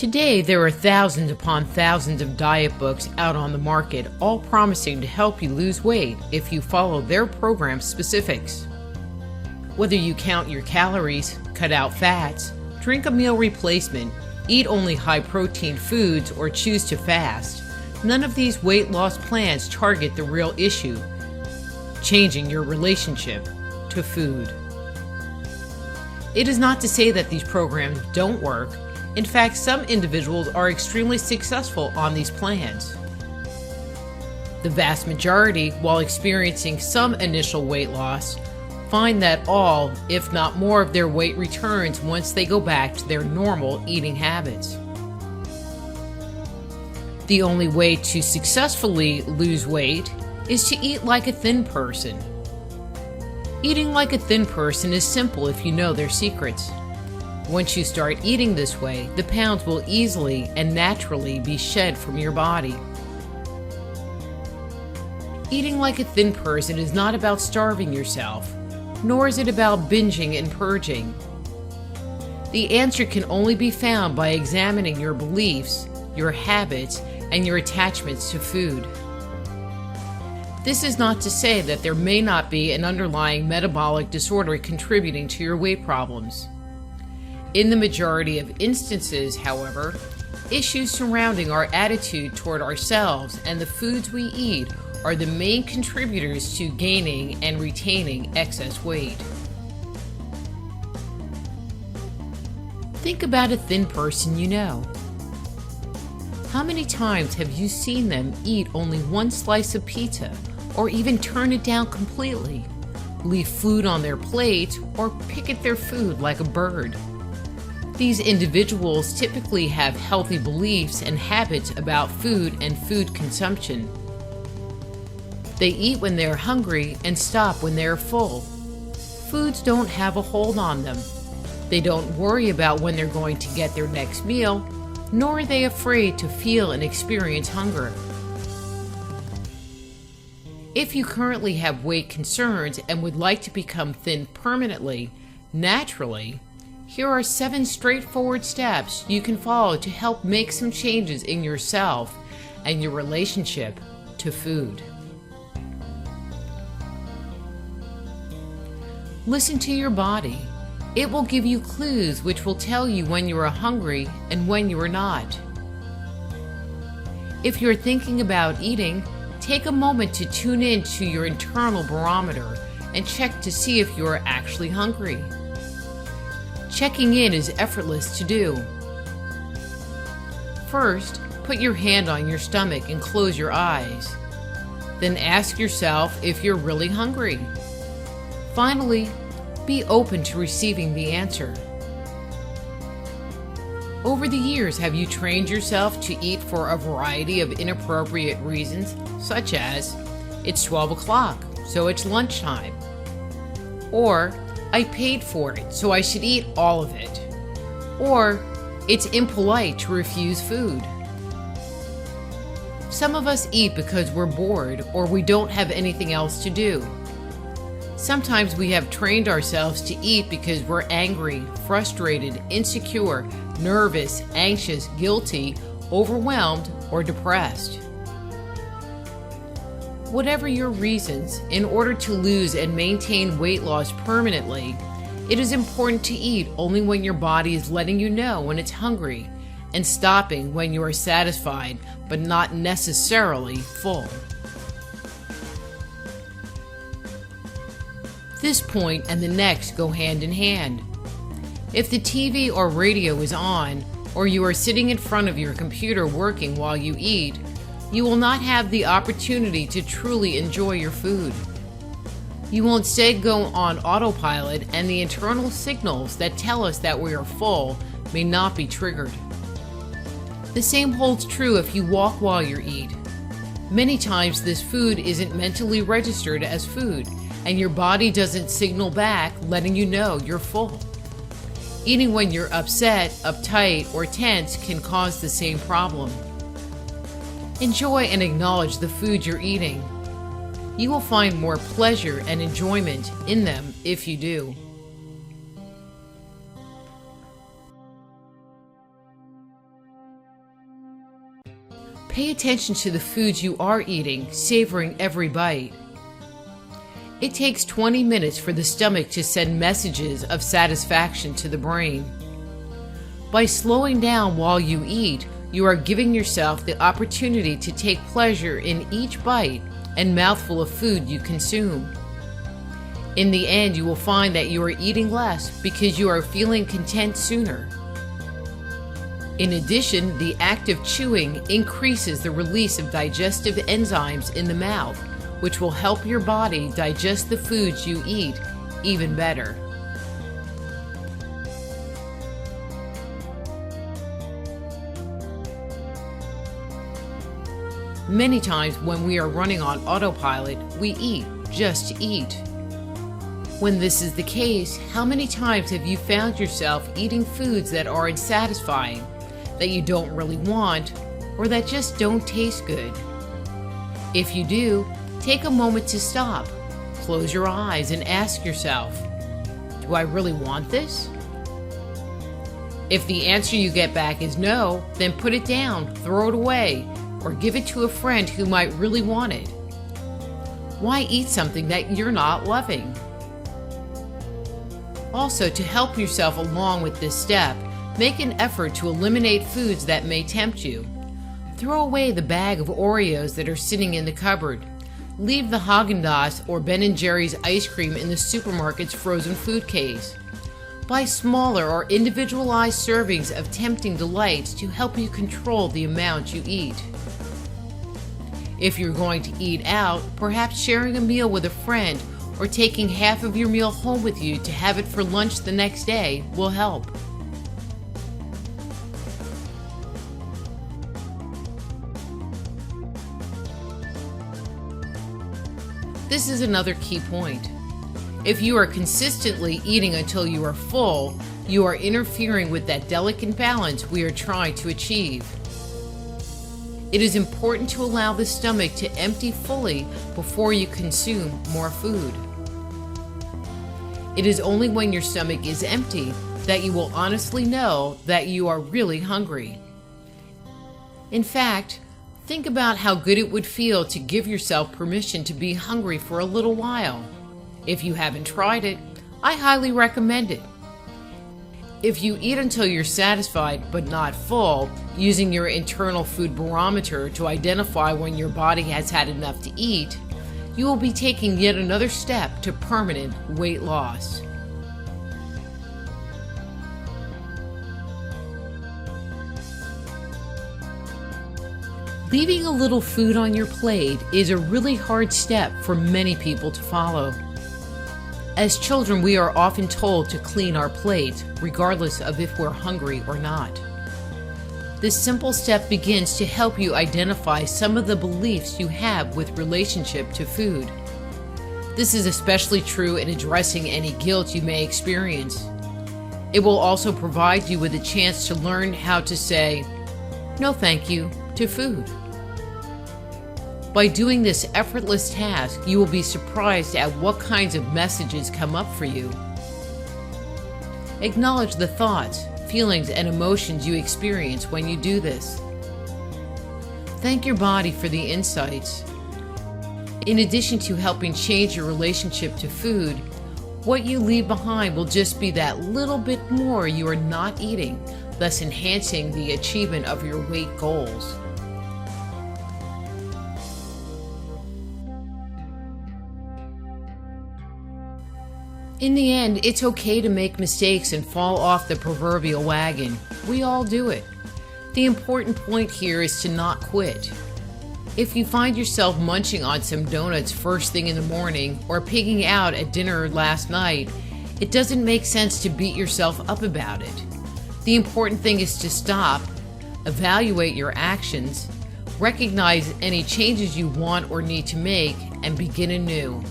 Today, there are thousands upon thousands of diet books out on the market, all promising to help you lose weight if you follow their program specifics. Whether you count your calories, cut out fats, drink a meal replacement, eat only high-protein foods, or choose to fast, none of these weight loss plans target the real issue: changing your relationship to food. It is not to say that these programs don't work. In fact, some individuals are extremely successful on these plans. The vast majority, while experiencing some initial weight loss, find that all, if not more, of their weight returns once they go back to their normal eating habits. The only way to successfully lose weight is to eat like a thin person. Eating like a thin person is simple if you know their secrets. Once you start eating this way, the pounds will easily and naturally be shed from your body. Eating like a thin person is not about starving yourself, nor is it about binging and purging. The answer can only be found by examining your beliefs, your habits, and your attachments to food. This is not to say that there may not be an underlying metabolic disorder contributing to your weight problems. In the majority of instances, however, issues surrounding our attitude toward ourselves and the foods we eat are the main contributors to gaining and retaining excess weight. Think about a thin person you know. How many times have you seen them eat only one slice of pizza, or even turn it down completely, leave food on their plate, or pick at their food like a bird? These individuals typically have healthy beliefs and habits about food and food consumption. They eat when they're hungry and stop when they're full. Foods don't have a hold on them. They don't worry about when they're going to get their next meal, nor are they afraid to feel and experience hunger. If you currently have weight concerns and would like to become thin permanently, naturally, here are 7 straightforward steps you can follow to help make some changes in yourself and your relationship to food. Listen to your body. It will give you clues which will tell you when you are hungry and when you are not. If you're thinking about eating, take a moment to tune in to your internal barometer and check to see if you are actually hungry. Checking in is effortless to do. First, put your hand on your stomach and close your eyes. Then ask yourself if you're really hungry. Finally, be open to receiving the answer. Over the years, have you trained yourself to eat for a variety of inappropriate reasons, such as, it's 12 o'clock, so it's lunchtime, or I paid for it, so I should eat all of it, or it's impolite to refuse food? Some of us eat because we're bored or we don't have anything else to do. Sometimes we have trained ourselves to eat because we're angry, frustrated, insecure, nervous, anxious, guilty, overwhelmed, or depressed. Whatever your reasons, in order to lose and maintain weight loss permanently, it is important to eat only when your body is letting you know when it's hungry, and stopping when you are satisfied but not necessarily full. This point and the next go hand in hand. If the TV or radio is on, or you are sitting in front of your computer working while you eat, you will not have the opportunity to truly enjoy your food. You will instead go on autopilot, and the internal signals that tell us that we are full may not be triggered. The same holds true if you walk while you eat. Many times this food isn't mentally registered as food, and your body doesn't signal back letting you know you're full. Eating when you're upset, uptight, or tense can cause the same problem. Enjoy and acknowledge the food you're eating. You will find more pleasure and enjoyment in them if you do. Pay attention to the foods you are eating, savoring every bite. It takes 20 minutes for the stomach to send messages of satisfaction to the brain. By slowing down while you eat, you are giving yourself the opportunity to take pleasure in each bite and mouthful of food you consume. In the end, you will find that you are eating less because you are feeling content sooner. In addition, the act of chewing increases the release of digestive enzymes in the mouth, which will help your body digest the foods you eat even better. Many times when we are running on autopilot, we eat just to eat. When this is the case, how many times have you found yourself eating foods that aren't satisfying, that you don't really want, or that just don't taste good? If you do, take a moment to stop, close your eyes, and ask yourself, do I really want this? If the answer you get back is no, then put it down, throw it away, or give it to a friend who might really want it. Why eat something that you're not loving? Also, to help yourself along with this step, make an effort to eliminate foods that may tempt you. Throw away the bag of Oreos that are sitting in the cupboard. Leave the Haagen-Dazs or Ben & Jerry's ice cream in the supermarket's frozen food case. Buy smaller or individualized servings of tempting delights to help you control the amount you eat. If you're going to eat out, perhaps sharing a meal with a friend or taking half of your meal home with you to have it for lunch the next day will help. This is another key point. If you are consistently eating until you are full, you are interfering with that delicate balance we are trying to achieve. It is important to allow the stomach to empty fully before you consume more food. It is only when your stomach is empty that you will honestly know that you are really hungry. In fact, think about how good it would feel to give yourself permission to be hungry for a little while. If you haven't tried it, I highly recommend it. If you eat until you're satisfied but not full, using your internal food barometer to identify when your body has had enough to eat, you will be taking yet another step to permanent weight loss. Leaving a little food on your plate is a really hard step for many people to follow. As children, we are often told to clean our plate, regardless of if we're hungry or not. This simple step begins to help you identify some of the beliefs you have with relationship to food. This is especially true in addressing any guilt you may experience. It will also provide you with a chance to learn how to say, "No thank you," to food. By doing this effortless task, you will be surprised at what kinds of messages come up for you. Acknowledge the thoughts, feelings, and emotions you experience when you do this. Thank your body for the insights. In addition to helping change your relationship to food, what you leave behind will just be that little bit more you are not eating, thus enhancing the achievement of your weight goals. In the end, it's okay to make mistakes and fall off the proverbial wagon. We all do it. The important point here is to not quit. If you find yourself munching on some donuts first thing in the morning or pigging out at dinner last night, it doesn't make sense to beat yourself up about it. The important thing is to stop, evaluate your actions, recognize any changes you want or need to make, and begin anew.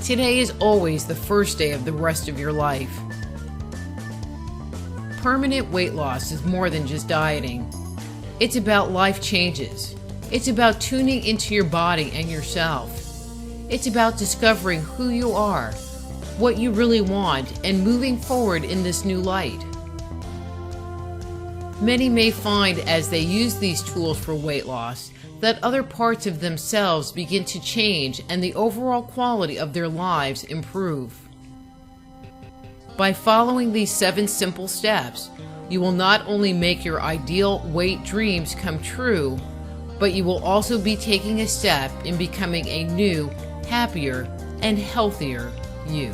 Today is always the first day of the rest of your life. Permanent weight loss is more than just dieting. It's about life changes. It's about tuning into your body and yourself. It's about discovering who you are, what you really want, and moving forward in this new light. Many may find as they use these tools for weight loss that other parts of themselves begin to change and the overall quality of their lives improve. By following these 7 simple steps, you will not only make your ideal weight dreams come true, but you will also be taking a step in becoming a new, happier, and healthier you.